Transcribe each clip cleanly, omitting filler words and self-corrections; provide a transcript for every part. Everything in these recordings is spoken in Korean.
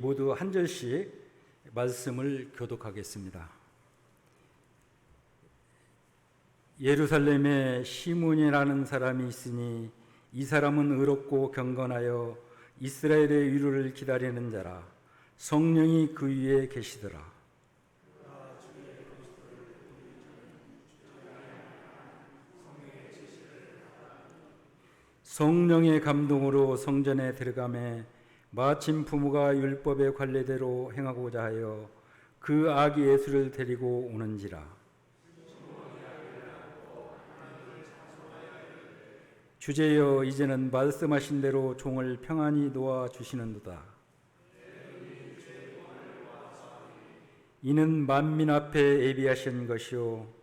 모두 한 절씩 말씀을 교독하겠습니다. 예루살렘에 시몬이라는 사람이 있으니 이 사람은 의롭고 경건하여 이스라엘의 위로를 기다리는 자라. 성령이 그 위에 계시더라. 성령의 감동으로 성전에 들어가매 마침 부모가 율법의 관례대로 행하고자 하여 그 아기 예수를 데리고 오는지라. 주제여, 이제는 말씀하신 대로 종을 평안히 놓아 주시는도다. 이는 만민 앞에 예비하신 것이요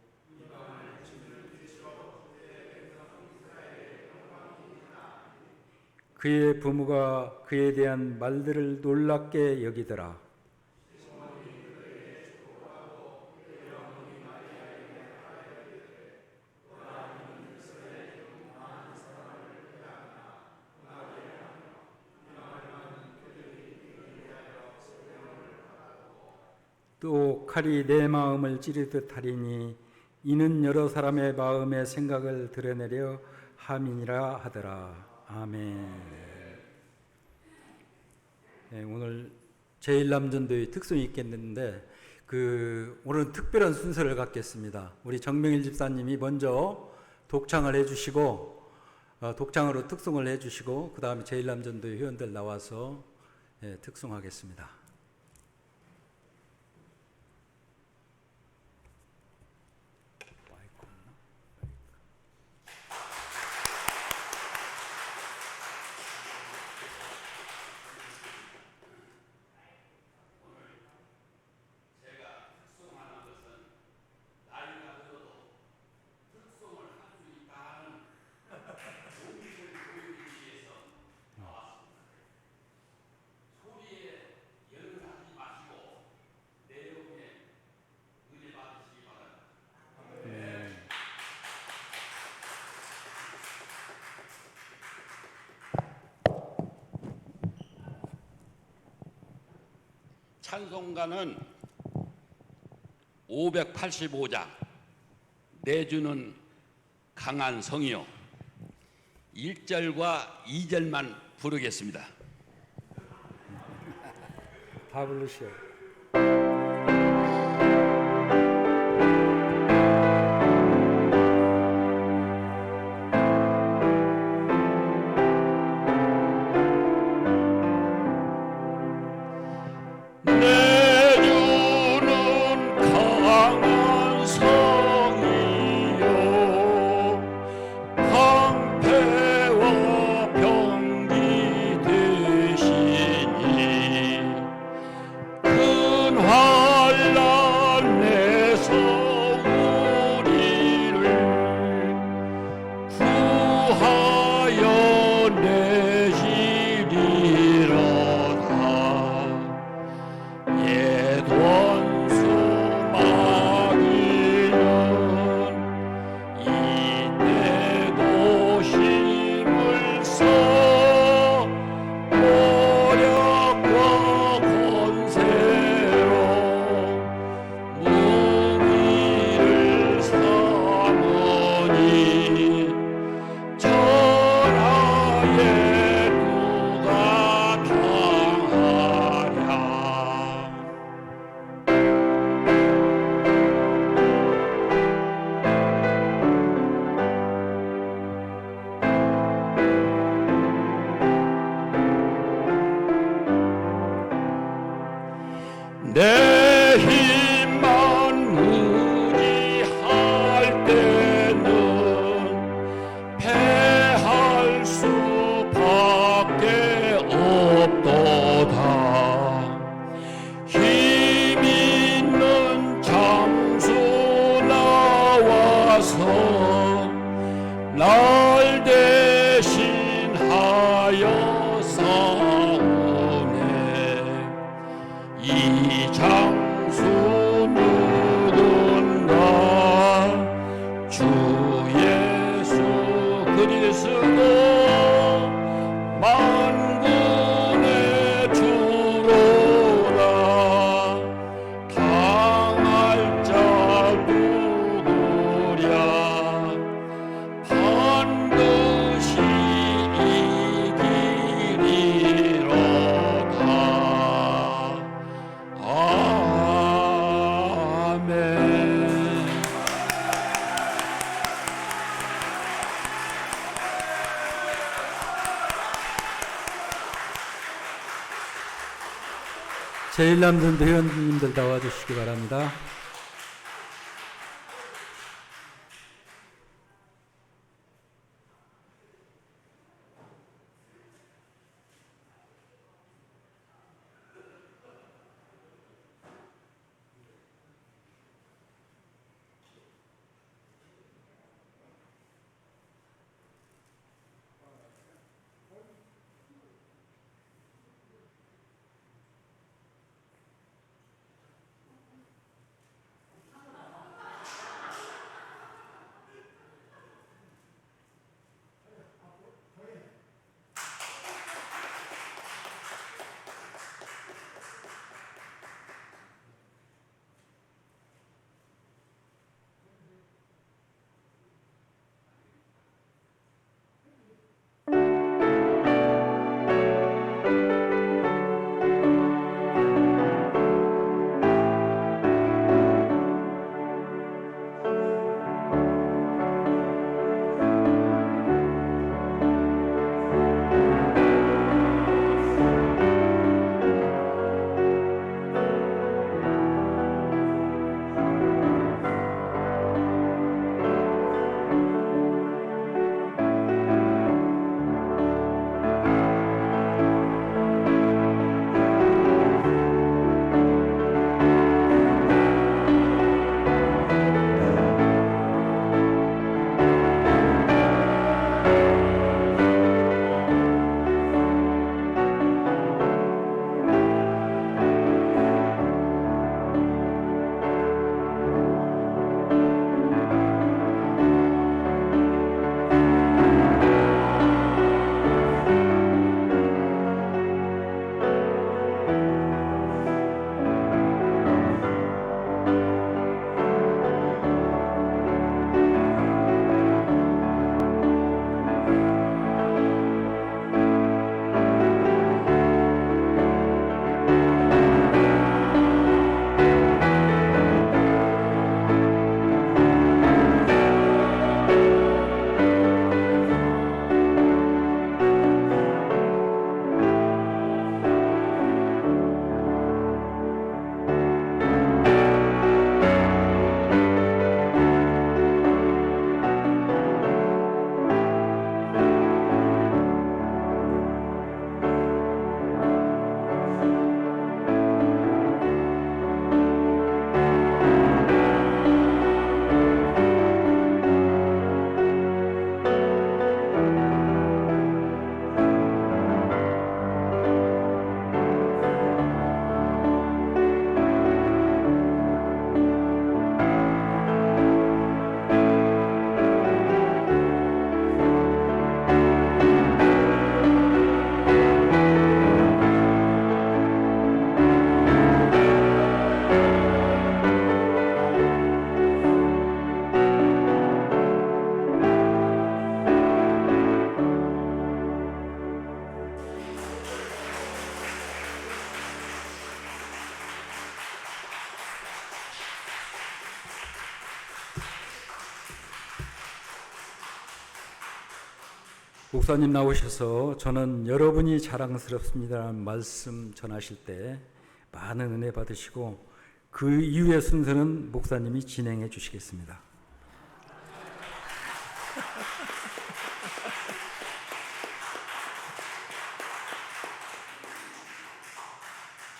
그의 부모가 그에 대한 말들을 놀랍게 여기더라. 또 칼이 내 마음을 찌르듯 하리니 이는 여러 사람의 마음의 생각을 드러내려 함이니라 하더라. 아멘. 네, 오늘 제1남전도의 특성이 있겠는데 오늘은 특별한 순서를 갖겠습니다. 우리 정명일 집사님이 먼저 독창을 해주시고 독창으로 특송을 해주시고 그 다음에 제1남전도의 회원들 나와서 특송하겠습니다. 찬송가는 585장 내주는 강한 성이요 1절과 2절만 부르겠습니다. 다 부르시오. 내 힘만 무리할 때는 패할 수밖에 없도다. 힘 있는 장수 나와서 날 대신하여 싸우네. 이 장수 누군가 주 예수 그리스도 만군의 주로 제1남전 회원님들 나와주시기 바랍니다. 목사님 나오셔서 저는 여러분이 자랑스럽습니다라는 말씀 전하실 때 많은 은혜 받으시고 그 이후의 순서는 목사님이 진행해 주시겠습니다.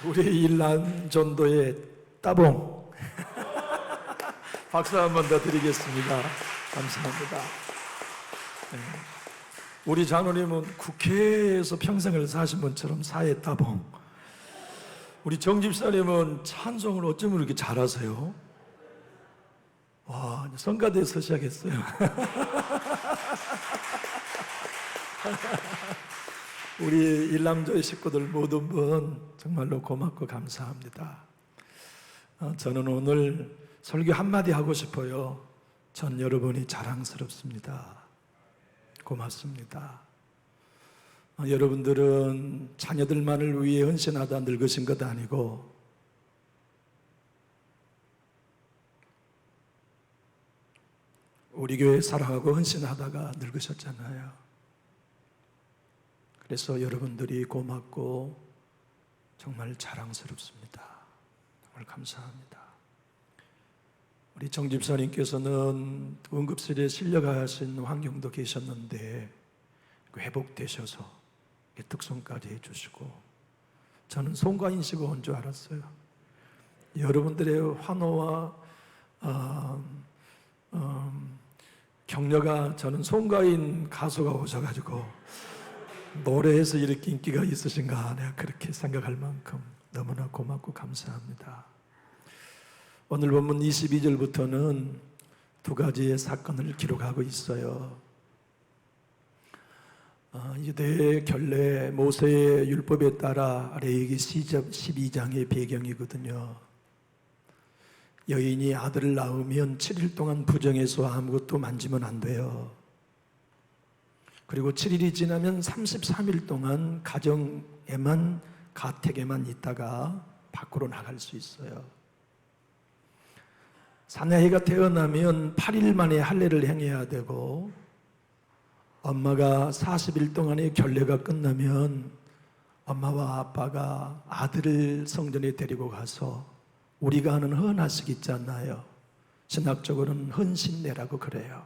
우리 일란 전도의 따봉 박수 한 번 더 드리겠습니다. 감사합니다. 네. 우리 장로님은 국회에서 평생을 사신 분처럼 사회 따봉. 우리 정 집사님은 찬송을 어쩌면 이렇게 잘하세요? 와, 성가대에 서셔야겠어요. 우리 일남조의 식구들 모든 분 정말로 고맙고 감사합니다. 저는 오늘 설교 한마디 하고 싶어요. 전 여러분이 자랑스럽습니다. 고맙습니다. 여러분들은 자녀들만을 위해 헌신하다 늙으신 것 아니고 우리 교회 사랑하고 헌신하다가 늙으셨잖아요. 그래서 여러분들이 고맙고 정말 자랑스럽습니다. 정말 감사합니다. 우리 정 집사님께서는 응급실에 실려가신 환경도 계셨는데 회복되셔서 특송까지 해주시고, 저는 송가인씨가 온 줄 알았어요. 여러분들의 환호와 격려가, 저는 송가인 가수가 오셔가지고 노래에서 이렇게 인기가 있으신가, 내가 그렇게 생각할 만큼 너무나 고맙고 감사합니다. 오늘 본문 22절부터는 두 가지의 사건을 기록하고 있어요. 유대 결례 모세의 율법에 따라 레위기 12장의 배경이거든요. 여인이 아들을 낳으면 7일 동안 부정해서 아무것도 만지면 안 돼요. 그리고 7일이 지나면 33일 동안 가정에만, 가택에만 있다가 밖으로 나갈 수 있어요. 사내아이가 태어나면 8일 만에 할례를 행해야 되고, 엄마가 40일 동안의 결례가 끝나면 엄마와 아빠가 아들을 성전에 데리고 가서 우리가 하는 헌화식 있지 않나요? 신학적으로는 헌신례라고 그래요.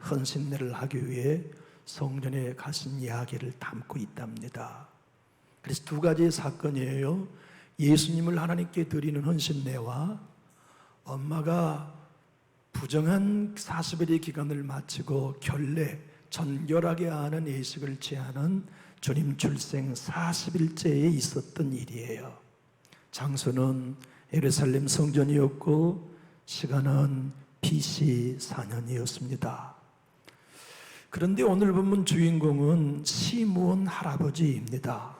헌신례를 하기 위해 성전에 가신 이야기를 담고 있답니다. 그래서 두 가지의 사건이에요. 예수님을 하나님께 드리는 헌신례와 엄마가 부정한 40일의 기간을 마치고 결례, 정결하게 하는 예식을 취하는 주님 출생 40일째에 있었던 일이에요. 장소는 예루살렘 성전이었고 시간은 BC 4년이었습니다. 그런데 오늘 본문 주인공은 시므온 할아버지입니다.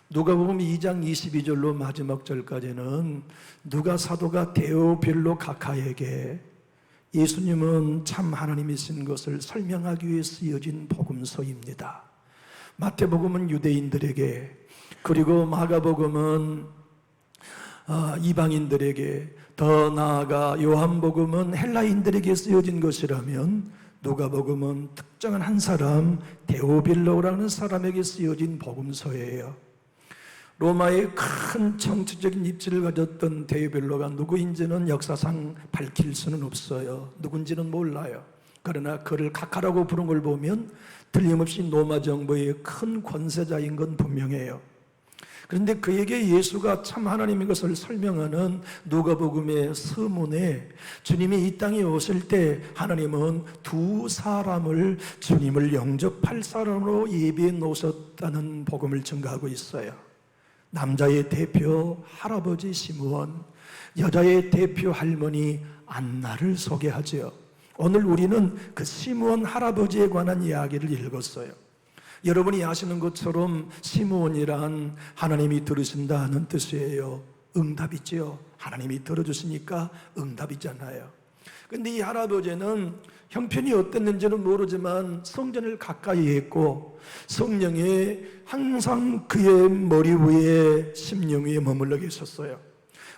누가복음 2장 22절로 마지막 절까지는 누가 사도가 데오빌로 가카에게 예수님은 참 하나님이신 것을 설명하기 위해 쓰여진 복음서입니다. 마태복음은 유대인들에게, 그리고 마가복음은 이방인들에게, 더 나아가 요한복음은 헬라인들에게 쓰여진 것이라면 누가복음은 특정한 한 사람, 데오빌로라는 사람에게 쓰여진 복음서예요. 로마의 큰 정치적인 입지를 가졌던 데오빌로가 누구인지는 역사상 밝힐 수는 없어요. 누군지는 몰라요. 그러나 그를 가카라고 부른 걸 보면 틀림없이 로마 정부의 큰 권세자인 건 분명해요. 그런데 그에게 예수가 참 하나님인 것을 설명하는 누가복음의 서문에 주님이 이 땅에 오실 때 하나님은 두 사람을 주님을 영접할 사람으로 예비해 놓으셨다는 복음을 증거하고 있어요. 남자의 대표 할아버지 시므온, 여자의 대표 할머니 안나를 소개하죠. 오늘 우리는 그 시므온 할아버지에 관한 이야기를 읽었어요. 여러분이 아시는 것처럼 시므온이란 하나님이 들으신다는 뜻이에요. 응답이죠. 하나님이 들어주시니까 응답이잖아요. 근데 이 할아버지는 형편이 어땠는지는 모르지만 성전을 가까이 했고 성령이 항상 그의 머리 위에, 심령 위에 머물러 계셨어요.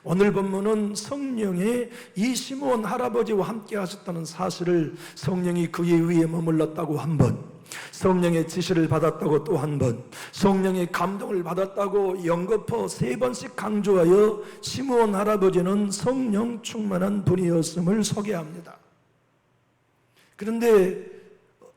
오늘 본문은 성령이 이 시므온 할아버지와 함께 하셨다는 사실을, 성령이 그의 위에 머물렀다고 한 번, 성령의 지시를 받았다고 또 한 번, 성령의 감동을 받았다고 연거푸 3번씩 강조하여 시므온 할아버지는 성령 충만한 분이었음을 소개합니다. 그런데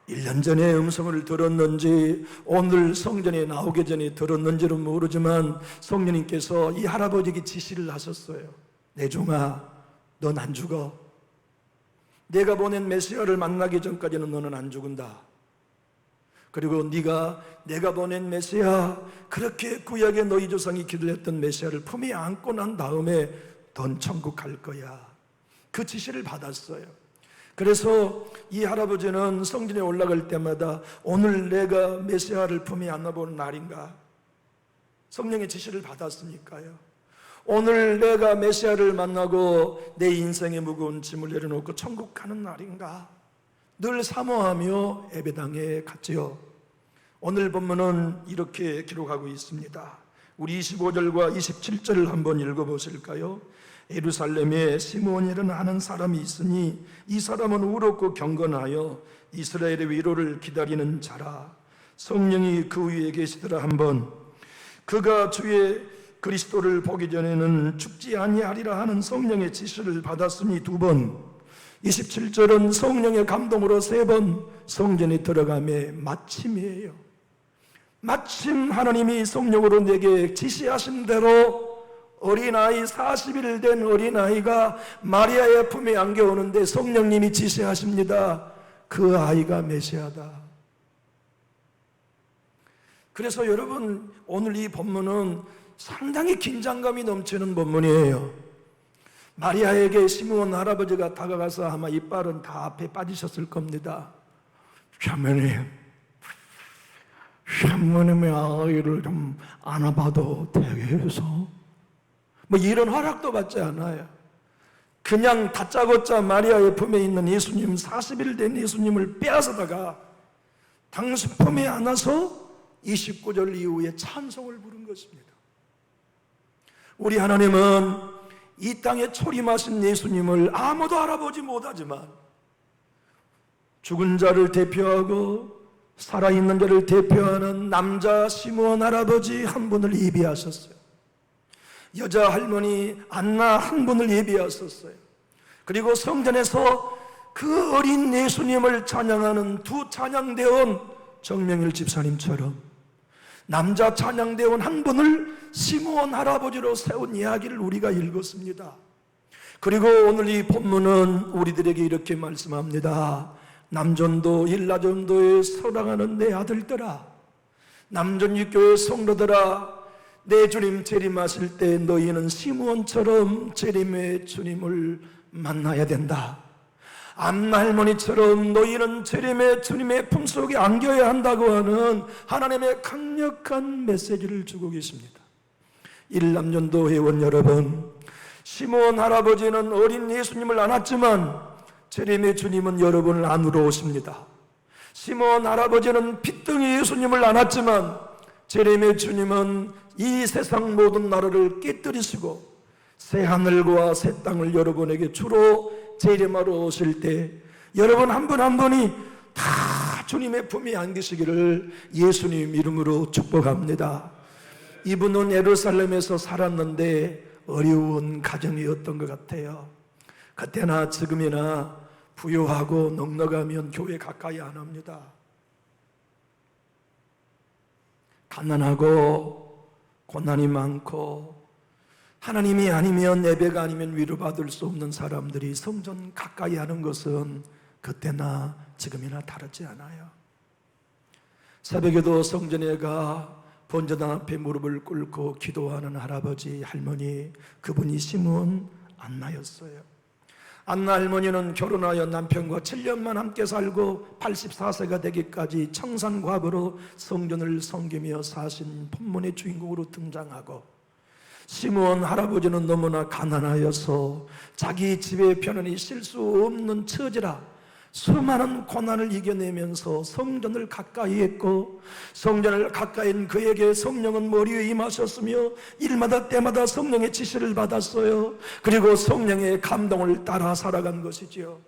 1년 전에 음성을 들었는지 오늘 성전에 나오기 전에 들었는지는 모르지만 성령님께서 이 할아버지에게 지시를 하셨어요. 내 종아, 넌 안 죽어. 내가 보낸 메시아를 만나기 전까지는 너는 안 죽은다. 그리고 네가 내가 보낸 메시아, 그렇게 구약의 너희 조상이 기도했던 메시아를 품에 안고 난 다음에 넌 천국 갈 거야. 그 지시를 받았어요. 그래서 이 할아버지는 성전에 올라갈 때마다 오늘 내가 메시아를 품에 안아보는 날인가? 성령의 지시를 받았으니까요. 오늘 내가 메시아를 만나고 내 인생의 무거운 짐을 내려놓고 천국 가는 날인가? 늘 사모하며 예배당에 갔지요. 오늘 본문은 이렇게 기록하고 있습니다. 우리 25절과 27절을 한번 읽어보실까요? 예루살렘에 시므온이라는 하는 사람이 있으니 이 사람은 의롭고 경건하여 이스라엘의 위로를 기다리는 자라. 성령이 그 위에 계시더라. 한번 그가 주의 그리스도를 보기 전에는 죽지 아니하리라 하는 성령의 지시를 받았으니 2번, 27절은 성령의 감동으로 3번 성전에 들어가매 마침이에요. 마침 하나님이 성령으로 내게 지시하신 대로 어린아이 40일 된 어린아이가 마리아의 품에 안겨오는데 성령님이 지시하십니다. 그 아이가 메시아다. 그래서 여러분, 오늘 이 본문은 상당히 긴장감이 넘치는 본문이에요. 마리아에게 시므온 할아버지가 다가가서 아마 이빨은 다 앞에 빠지셨을 겁니다. 샤머님의 아이를 좀 안아봐도 되겠어? 뭐 이런 허락도 받지 않아요. 그냥 다짜고짜 마리아의 품에 있는 예수님, 40일 된 예수님을 빼앗아다가 당신 품에 안아서 29절 이후에 찬송을 부른 것입니다. 우리 하나님은 이 땅에 초림하신 예수님을 아무도 알아보지 못하지만 죽은 자를 대표하고 살아있는 자를 대표하는 남자 시므온 할아버지 한 분을 예비하셨어요. 여자 할머니 안나 한 분을 예비하셨어요. 그리고 성전에서 그 어린 예수님을 찬양하는 두 찬양대원, 정명일 집사님처럼 남자 찬양대원 한 분을 시므온 할아버지로 세운 이야기를 우리가 읽었습니다. 그리고 오늘 이 본문은 우리들에게 이렇게 말씀합니다. 남전도 일라전도에 사랑하는 내 아들들아, 남전육교의 성도들아, 내 주님 재림하실 때 너희는 시므온처럼 재림의 주님을 만나야 된다. 안나 할머니처럼 너희는 재림의 주님의 품속에 안겨야 한다고 하는 하나님의 강력한 메시지를 주고 계십니다. 일남전도 회원 여러분, 시므온 할아버지는 어린 예수님을 안았지만 재림의 주님은 여러분을 안으러 오십니다. 시므온 할아버지는 핏등이 예수님을 안았지만 재림의 주님은 이 세상 모든 나라를 깨뜨리시고 새 하늘과 새 땅을 여러분에게 주로 재림하러 오실 때 여러분 한 분 한 분이 다 주님의 품에 안기시기를 예수님 이름으로 축복합니다. 이분은 예루살렘에서 살았는데 어려운 가정이었던 것 같아요. 그때나 지금이나 부유하고 넉넉하면 교회 가까이 안 합니다. 가난하고 고난이 많고 하나님이 아니면 예배가 아니면 위로받을 수 없는 사람들이 성전 가까이 하는 것은 그때나 지금이나 다르지 않아요. 새벽에도 성전에 가 번제단 앞에 무릎을 꿇고 기도하는 할아버지, 할머니, 그분이 시므온 안나였어요. 안나 할머니는 결혼하여 남편과 7년만 함께 살고 84세가 되기까지 청산과부로 성전을 섬기며 사신 본문의 주인공으로 등장하고, 시므온 할아버지는 너무나 가난하여서 자기 집에 편안히 쉴 수 없는 처지라 수많은 고난을 이겨내면서 성전을 가까이 했고, 성전을 가까이 한 그에게 성령은 머리 위에 임하셨으며 일마다 때마다 성령의 지시를 받았어요. 그리고 성령의 감동을 따라 살아간 것이지요.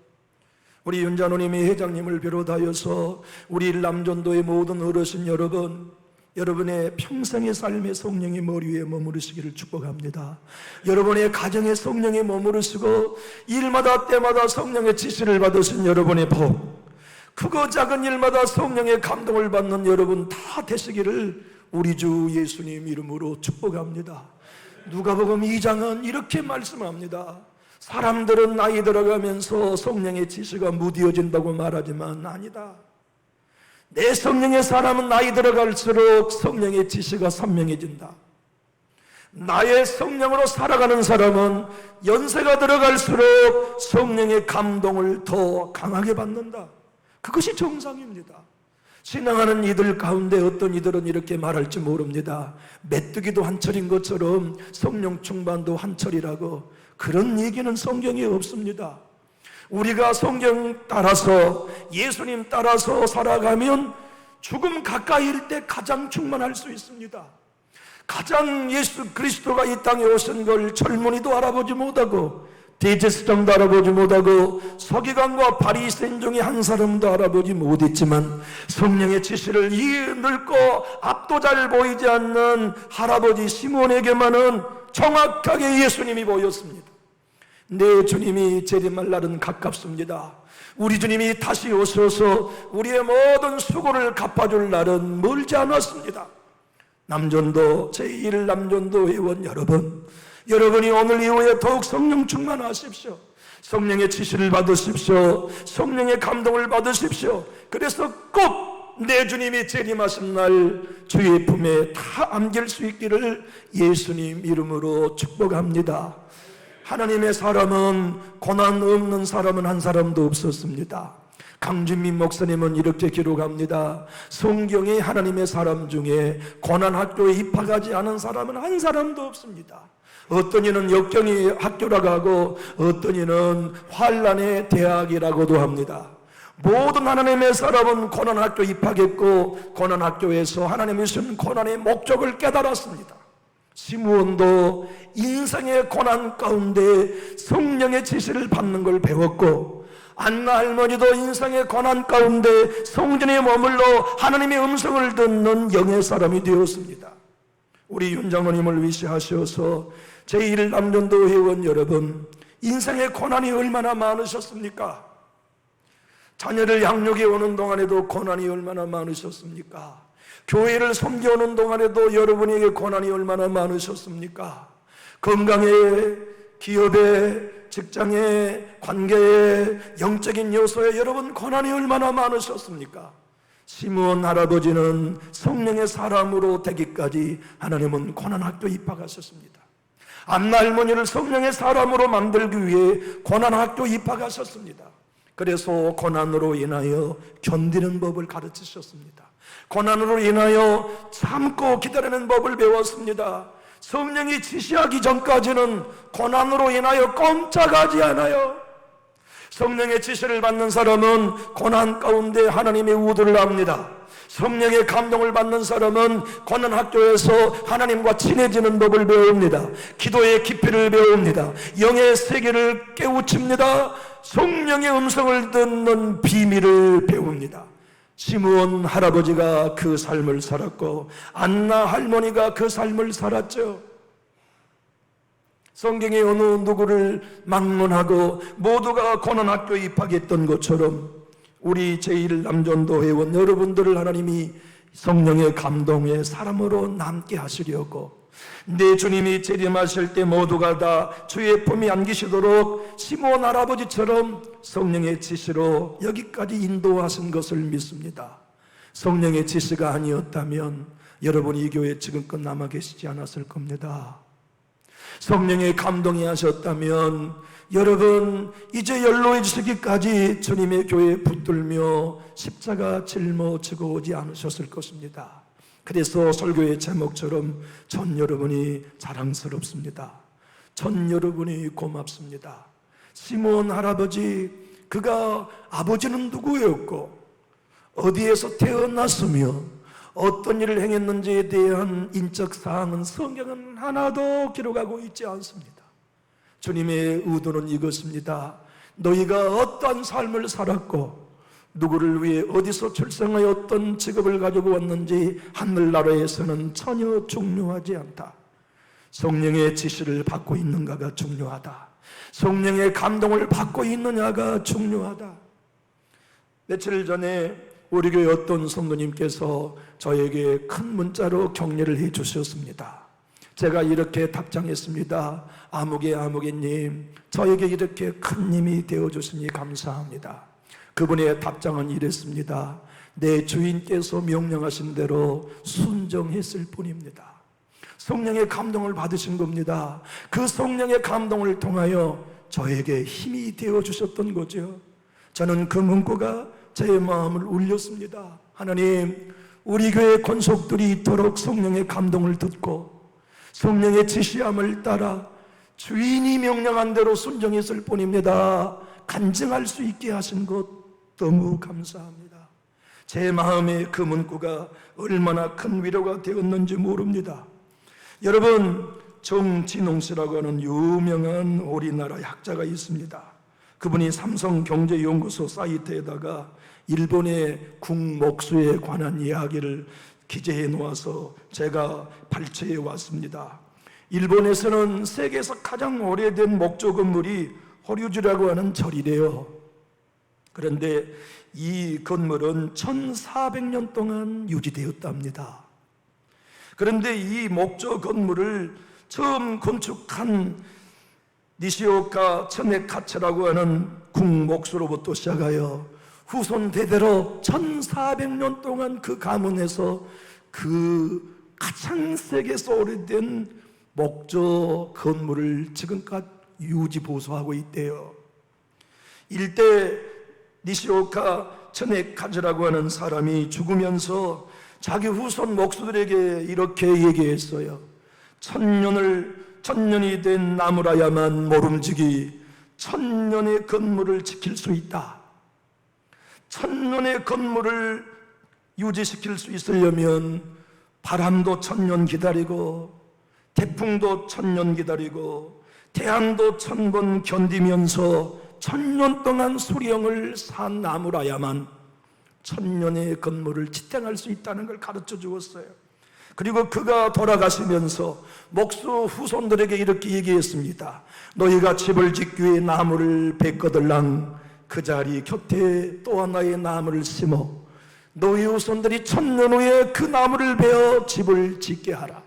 우리 윤자노님이 회장님을 비롯하여서 우리 일남전도의 모든 어르신 여러분, 여러분의 평생의 삶의 성령이 머리 위에 머무르시기를 축복합니다. 여러분의 가정에 성령이 머무르시고 일마다 때마다 성령의 지시를 받으신 여러분의 복, 크고 작은 일마다 성령의 감동을 받는 여러분 다 되시기를 우리 주 예수님 이름으로 축복합니다. 누가복음 2장은 이렇게 말씀합니다. 사람들은 나이 들어가면서 성령의 지시가 무뎌진다고 말하지만 아니다. 내 성령의 사람은 나이 들어갈수록 성령의 지시가 선명해진다. 나의 성령으로 살아가는 사람은 연세가 들어갈수록 성령의 감동을 더 강하게 받는다. 그것이 정상입니다. 신앙하는 이들 가운데 어떤 이들은 이렇게 말할지 모릅니다. 메뚜기도 한철인 것처럼 성령 충만도 한철이라고. 그런 얘기는 성경에 없습니다. 우리가 성경 따라서 예수님 따라서 살아가면 죽음 가까이일 때 가장 충만할 수 있습니다. 가장 예수 그리스도가 이 땅에 오신 걸 젊은이도 알아보지 못하고 대제사장도 알아보지 못하고 서기관과 바리새인 중에 한 사람도 알아보지 못했지만 성령의 지시를 늙고 앞도 잘 보이지 않는 할아버지 시몬에게만은 정확하게 예수님이 보였습니다. 내 주님이 재림할 날은 가깝습니다. 우리 주님이 다시 오셔서 우리의 모든 수고를 갚아줄 날은 멀지 않았습니다. 남전도 제1남전도 회원 여러분, 여러분이 오늘 이후에 더욱 성령 충만하십시오. 성령의 지시를 받으십시오. 성령의 감동을 받으십시오. 그래서 꼭 내 주님이 재림하신 날 주의 품에 다 안길 수 있기를 예수님 이름으로 축복합니다. 하나님의 사람은 고난 없는 사람은 한 사람도 없었습니다. 강준민 목사님은 이렇게 기록합니다. 성경에 하나님의 사람 중에 고난학교에 입학하지 않은 사람은 한 사람도 없습니다. 어떤 이는 역경의 학교라고 하고 어떤 이는 환난의 대학이라고도 합니다. 모든 하나님의 사람은 고난학교 입학했고 고난학교에서 하나님이 주신 고난의 목적을 깨달았습니다. 시므온도 인생의 고난 가운데 성령의 지시를 받는 걸 배웠고 안나 할머니도 인생의 고난 가운데 성전에 머물러 하나님의 음성을 듣는 영의 사람이 되었습니다. 우리 윤 장로님을 위시하셔서 제1남전도 회원 여러분, 인생의 고난이 얼마나 많으셨습니까? 자녀를 양육해 오는 동안에도 고난이 얼마나 많으셨습니까? 교회를 섬겨오는 동안에도 여러분에게 고난이 얼마나 많으셨습니까? 건강에, 기업에, 직장에, 관계에, 영적인 요소에 여러분 고난이 얼마나 많으셨습니까? 시므온 할아버지는 성령의 사람으로 되기까지 하나님은 고난학교 입학하셨습니다. 안나 할머니를 성령의 사람으로 만들기 위해 고난학교 입학하셨습니다. 그래서 고난으로 인하여 견디는 법을 가르치셨습니다. 고난으로 인하여 참고 기다리는 법을 배웠습니다. 성령이 지시하기 전까지는 고난으로 인하여 꼼짝하지 않아요. 성령의 지시를 받는 사람은 고난 가운데 하나님의 우도를 합니다. 성령의 감동을 받는 사람은 고난학교에서 하나님과 친해지는 법을 배웁니다. 기도의 깊이를 배웁니다. 영의 세계를 깨우칩니다. 성령의 음성을 듣는 비밀을 배웁니다. 시므온 할아버지가 그 삶을 살았고 안나 할머니가 그 삶을 살았죠. 성경에 어느 누구를 막론하고 모두가 고난학교에 입학했던 것처럼 우리 제1남전도 회원 여러분들을 하나님이 성령의 감동에 사람으로 남게 하시려고 내 주님이 재림하실 때 모두가 다 주의 품에 안기시도록 시므온 할아버지처럼 성령의 지시로 여기까지 인도하신 것을 믿습니다. 성령의 지시가 아니었다면 여러분이 이 교회에 지금껏 남아 계시지 않았을 겁니다. 성령의 감동이 하셨다면 여러분 이제 연로해지시기까지 주님의 교회에 붙들며 십자가 짊어지고 오지 않으셨을 것입니다. 그래서 설교의 제목처럼 전 여러분이 자랑스럽습니다. 전 여러분이 고맙습니다. 시므온 할아버지, 그가 아버지는 누구였고 어디에서 태어났으며 어떤 일을 행했는지에 대한 인적 사항은 성경은 하나도 기록하고 있지 않습니다. 주님의 의도는 이것입니다. 너희가 어떠한 삶을 살았고 누구를 위해 어디서 출생하여 어떤 직업을 가지고 왔는지 하늘나라에서는 전혀 중요하지 않다. 성령의 지시를 받고 있는가가 중요하다. 성령의 감동을 받고 있느냐가 중요하다. 며칠 전에 우리 교회 어떤 성도님께서 저에게 큰 문자로 격려를 해 주셨습니다. 제가 이렇게 답장했습니다. 아무개님, 저에게 이렇게 큰 힘이 되어주시니 감사합니다. 그분의 답장은 이랬습니다. 내 주인께서 명령하신 대로 순종했을 뿐입니다. 성령의 감동을 받으신 겁니다. 그 성령의 감동을 통하여 저에게 힘이 되어주셨던 거죠. 저는 그 문구가 제 마음을 울렸습니다. 하나님, 우리 교회 권속들이 이토록 성령의 감동을 듣고 성령의 지시함을 따라 주인이 명령한 대로 순종했을 뿐입니다. 간증할 수 있게 하신 것 너무 감사합니다. 제 마음에 그 문구가 얼마나 큰 위로가 되었는지 모릅니다. 여러분, 정진홍 씨라고 하는 유명한 우리나라 학자가 있습니다. 그분이 삼성경제연구소 사이트에다가 일본의 국목수에 관한 이야기를 기재해 놓아서 제가 발췌해 왔습니다. 일본에서는 세계에서 가장 오래된 목조 건물이 호류지라고 하는 절이래요. 그런데 이 건물은 1400년 동안 유지되었답니다. 그런데 이 목조 건물을 처음 건축한 니시오카 천에카츠라고 하는 국목수로부터 시작하여 후손 대대로 1400년 동안 그 가문에서 그 가장 세계에서 오래된 목조 건물을 지금까지 유지 보수하고 있대요. 일대 니시오카 천에카즈라고 하는 사람이 죽으면서 자기 후손 목수들에게 이렇게 얘기했어요. 천년이 된 나무라야만 모름지기 천년의 건물을 지킬 수 있다. 천년의 건물을 유지시킬 수 있으려면 바람도 1000년 기다리고 태풍도 1000년 기다리고 태양도 1000번 견디면서 1000년 동안 수령을 산 나무라야만 1000년의 건물을 지탱할 수 있다는 걸 가르쳐 주었어요. 그리고 그가 돌아가시면서 목수 후손들에게 이렇게 얘기했습니다. 너희가 집을 짓기 위해 나무를 베거들랑 그 자리 곁에 또 하나의 나무를 심어 너희 후손들이 1000년 후에 그 나무를 베어 집을 짓게 하라.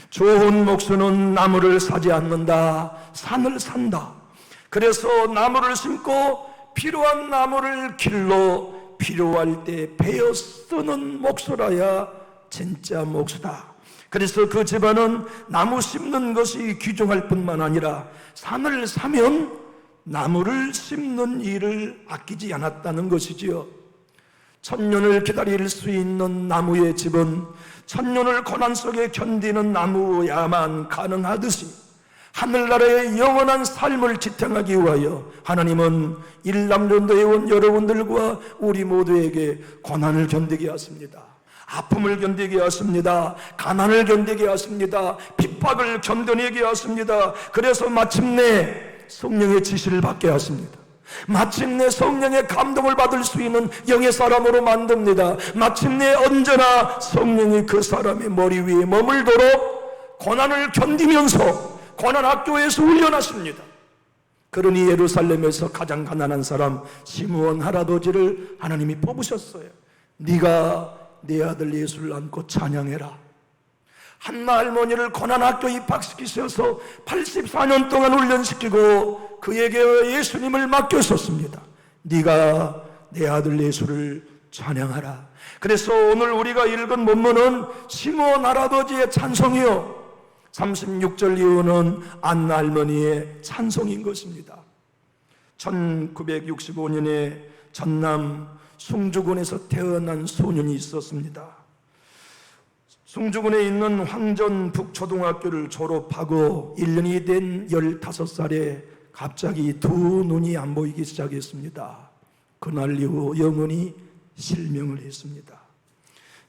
좋은 목수는 나무를 사지 않는다. 산을 산다. 그래서 나무를 심고 필요한 나무를 길러 필요할 때 베어 쓰는 목수라야 진짜 목수다. 그래서 그 집안은 나무 심는 것이 귀중할 뿐만 아니라 산을 사면 나무를 심는 일을 아끼지 않았다는 것이지요. 1000년을 기다릴 수 있는 나무의 집은 1000년을 고난 속에 견디는 나무야만 가능하듯이 하늘나라의 영원한 삶을 지탱하기 위하여 하나님은 일남전도에 온 여러분들과 우리 모두에게 고난을 견디게 하십니다. 아픔을 견디게 하십니다. 가난을 견디게 하십니다. 핍박을 견뎌내게 하십니다. 그래서 마침내 성령의 지시를 받게 하십니다. 마침내 성령의 감동을 받을 수 있는 영의 사람으로 만듭니다. 마침내 언제나 성령이 그 사람의 머리 위에 머물도록 고난을 견디면서 고난학교에서 훈련하십니다. 그러니 예루살렘에서 가장 가난한 사람 시므온 할아버지를 하나님이 뽑으셨어요. 네가 내 아들 예수를 안고 찬양해라. 한나 할머니를 고난학교 입학시키셔서 84년 동안 훈련시키고 그에게 예수님을 맡겼었습니다. 네가 내 아들 예수를 찬양하라. 그래서 오늘 우리가 읽은 본문은 시므온 할아버지의 찬송이요 36절 이후는 안나 할머니의 찬송인 것입니다. 1965년에 전남 숭주군에서 태어난 소년이 있었습니다. 숭주군에 있는 황전북초등학교를 졸업하고 1년이 된 15살에 갑자기 두 눈이 안 보이기 시작했습니다. 그날 이후 영원히 실명을 했습니다.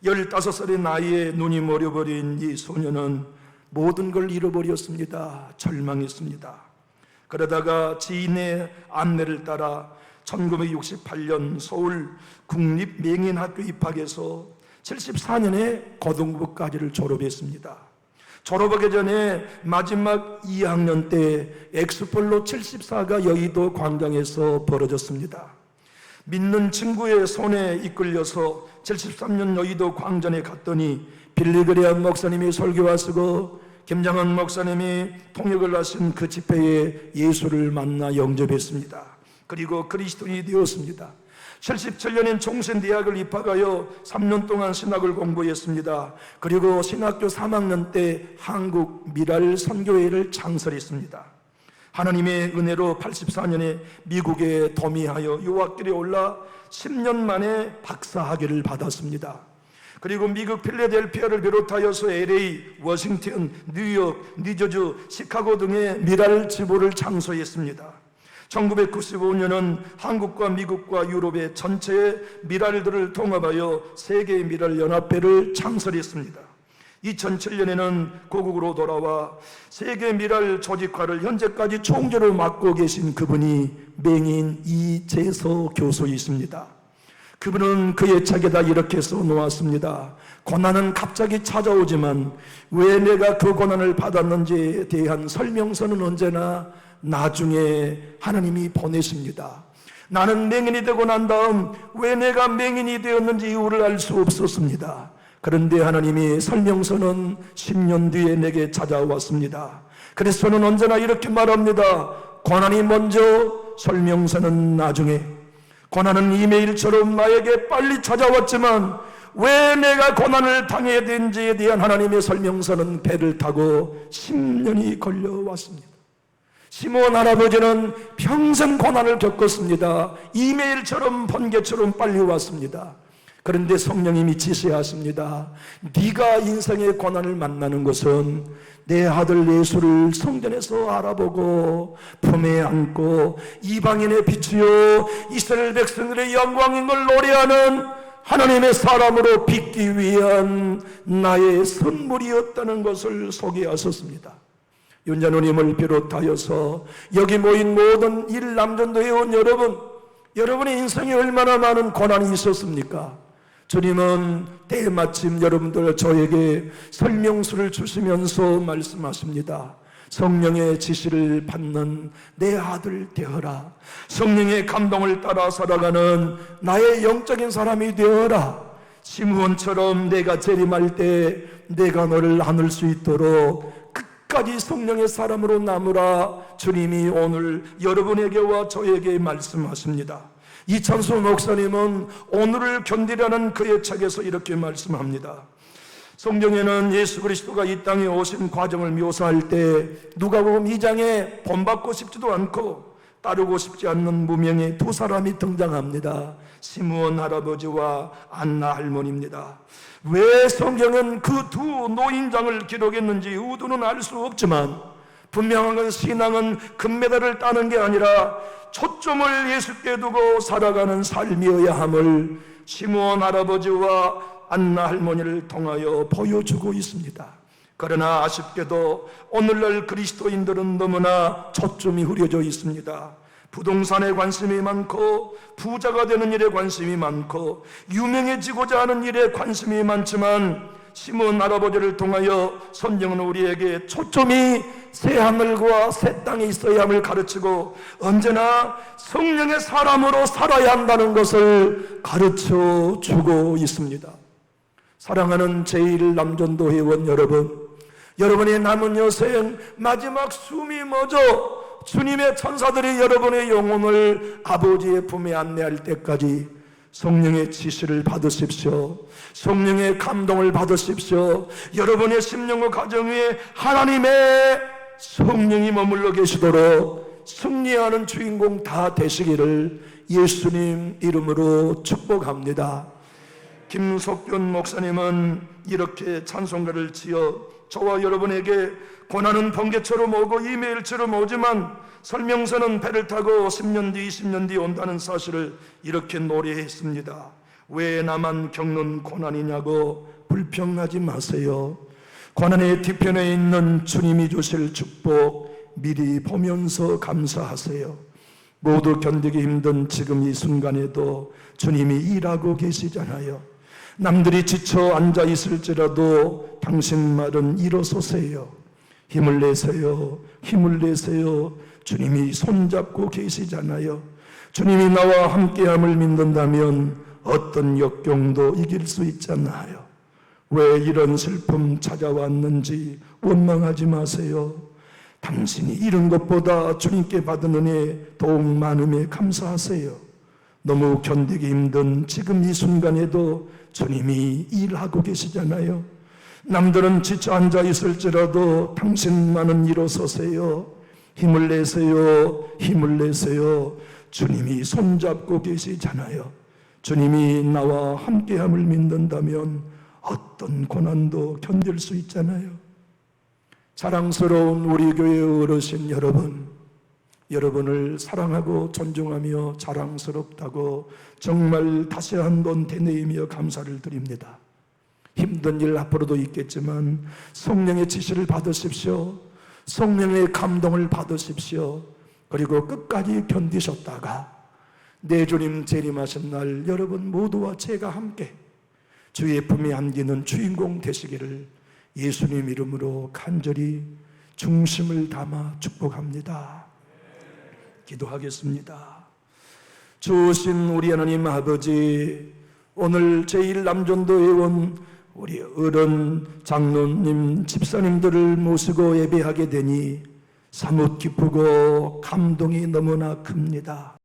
15살의 나이에 눈이 멀어버린 이 소년은 모든 걸 잃어버렸습니다. 절망했습니다. 그러다가 지인의 안내를 따라 1968년 서울 국립명인학교 입학해서 74년에 고등부까지를 졸업했습니다. 졸업하기 전에 마지막 2학년 때 엑스폴로 74가 여의도 광장에서 벌어졌습니다. 믿는 친구의 손에 이끌려서 73년 여의도 광장에 갔더니 빌리그레암 목사님이 설교와 쓰고 김장원 목사님이 통역을 하신 그 집회에 예수를 만나 영접했습니다. 그리고 그리스도인이 되었습니다. 77년인 종신대학을 입학하여 3년 동안 신학을 공부했습니다. 그리고 신학교 3학년 때 한국 미랄 선교회를 창설했습니다. 하나님의 은혜로 84년에 미국에 도미하여 유학길에 올라 10년 만에 박사학위를 받았습니다. 그리고 미국 필라델피아를 비롯하여서 LA, 워싱턴, 뉴욕, 뉴저지, 시카고 등의 미랄 지부를 창소했습니다. 1995년은 한국과 미국과 유럽의 전체의 미랄들을 통합하여 세계 미랄 연합회를 창설했습니다. 2007년에는 고국으로 돌아와 세계 미랄 조직화를 현재까지 총재로 맡고 계신 그분이 맹인 이재서 교수이십니다. 그분은 그의 책에다 이렇게 써놓았습니다. 고난은 갑자기 찾아오지만 왜 내가 그 고난을 받았는지에 대한 설명서는 언제나 나중에 하나님이 보내십니다. 나는 맹인이 되고 난 다음 왜 내가 맹인이 되었는지 이유를 알 수 없었습니다. 그런데 하나님이 설명서는 10년 뒤에 내게 찾아왔습니다. 그래서 저는 언제나 이렇게 말합니다. 고난이 먼저, 설명서는 나중에. 고난은 이메일처럼 나에게 빨리 찾아왔지만 왜 내가 고난을 당해야 되는지에 대한 하나님의 설명서는 배를 타고 10년이 걸려왔습니다. 시므온 할아버지는 평생 고난을 겪었습니다. 이메일처럼 번개처럼 빨리 왔습니다. 그런데 성령님이 지시하십니다. 네가 인생의 고난을 만나는 것은 내 아들 예수를 성전에서 알아보고 품에 안고 이방인의 빛이요 이스라엘 백성들의 영광인 걸 노래하는 하나님의 사람으로 빚기 위한 나의 선물이었다는 것을 소개하셨습니다. 윤자누님을 비롯하여서 여기 모인 모든 일남전도에 온 여러분, 여러분의 인생에 얼마나 많은 고난이 있었습니까? 주님은 때마침 여러분들 저에게 설명서를 주시면서 말씀하십니다. 성령의 지시를 받는 내 아들 되어라. 성령의 감동을 따라 살아가는 나의 영적인 사람이 되어라. 시므온처럼 내가 재림할 때 내가 너를 안을 수 있도록 끝까지 성령의 사람으로 남으라. 주님이 오늘 여러분에게와 저에게 말씀하십니다. 이찬수 목사님은 오늘을 견디라는 그의 책에서 이렇게 말씀합니다. 성경에는 예수 그리스도가 이 땅에 오신 과정을 묘사할 때 누가복음 2장에 본받고 싶지도 않고 따르고 싶지 않는 무명의 두 사람이 등장합니다. 시므온 할아버지와 안나 할머니입니다. 왜 성경은 그 두 노인장을 기록했는지 의도는 알 수 없지만 분명한 건 신앙은 금메달을 따는 게 아니라 초점을 예수께 두고 살아가는 삶이어야 함을 시므온 할아버지와 안나 할머니를 통하여 보여주고 있습니다. 그러나 아쉽게도 오늘날 그리스도인들은 너무나 초점이 흐려져 있습니다. 부동산에 관심이 많고 부자가 되는 일에 관심이 많고 유명해지고자 하는 일에 관심이 많지만 시므온 할아버지를 통하여 성경은 우리에게 초점이 새 하늘과 새 땅에 있어야 함을 가르치고 언제나 성령의 사람으로 살아야 한다는 것을 가르쳐 주고 있습니다. 사랑하는 제1남전도 회원 여러분, 여러분의 남은 여생 마지막 숨이 멎어 주님의 천사들이 여러분의 영혼을 아버지의 품에 안내할 때까지 성령의 지시를 받으십시오. 성령의 감동을 받으십시오. 여러분의 심령과 가정 위에 하나님의 성령이 머물러 계시도록 승리하는 주인공 다 되시기를 예수님 이름으로 축복합니다. 김석균 목사님은 이렇게 찬송가를 지어 저와 여러분에게 고난은 번개처럼 오고 이메일처럼 오지만 설명서는 배를 타고 10년 뒤 20년 뒤 온다는 사실을 이렇게 노래했습니다. 왜 나만 겪는 고난이냐고 불평하지 마세요. 고난의 뒤편에 있는 주님이 주실 축복 미리 보면서 감사하세요. 모두 견디기 힘든 지금 이 순간에도 주님이 일하고 계시잖아요. 남들이 지쳐 앉아 있을지라도 당신 말은 일어서세요. 힘을 내세요. 힘을 내세요. 주님이 손잡고 계시잖아요. 주님이 나와 함께함을 믿는다면 어떤 역경도 이길 수 있잖아요. 왜 이런 슬픔 찾아왔는지 원망하지 마세요. 당신이 잃은 것보다 주님께 받은 은혜 더욱 많음에 감사하세요. 너무 견디기 힘든 지금 이 순간에도 주님이 일하고 계시잖아요. 남들은 지쳐 앉아 있을지라도 당신만은 일어서세요. 힘을 내세요. 힘을 내세요. 주님이 손잡고 계시잖아요. 주님이 나와 함께함을 믿는다면 어떤 고난도 견딜 수 있잖아요. 자랑스러운 우리 교회 어르신 여러분, 여러분을 사랑하고 존중하며 자랑스럽다고 정말 다시 한번 되뇌이며 감사를 드립니다. 힘든 일 앞으로도 있겠지만 성령의 지시를 받으십시오. 성령의 감동을 받으십시오. 그리고 끝까지 견디셨다가 내 주님 재림하신 날 여러분 모두와 제가 함께 주의 품에 안기는 주인공 되시기를 예수님 이름으로 간절히 중심을 담아 축복합니다. 기도하겠습니다. 주신 우리 하나님 아버지, 오늘 제1남전도에 온 우리 어른 장로님 집사님들을 모시고 예배하게 되니 사뭇 기쁘고 감동이 너무나 큽니다.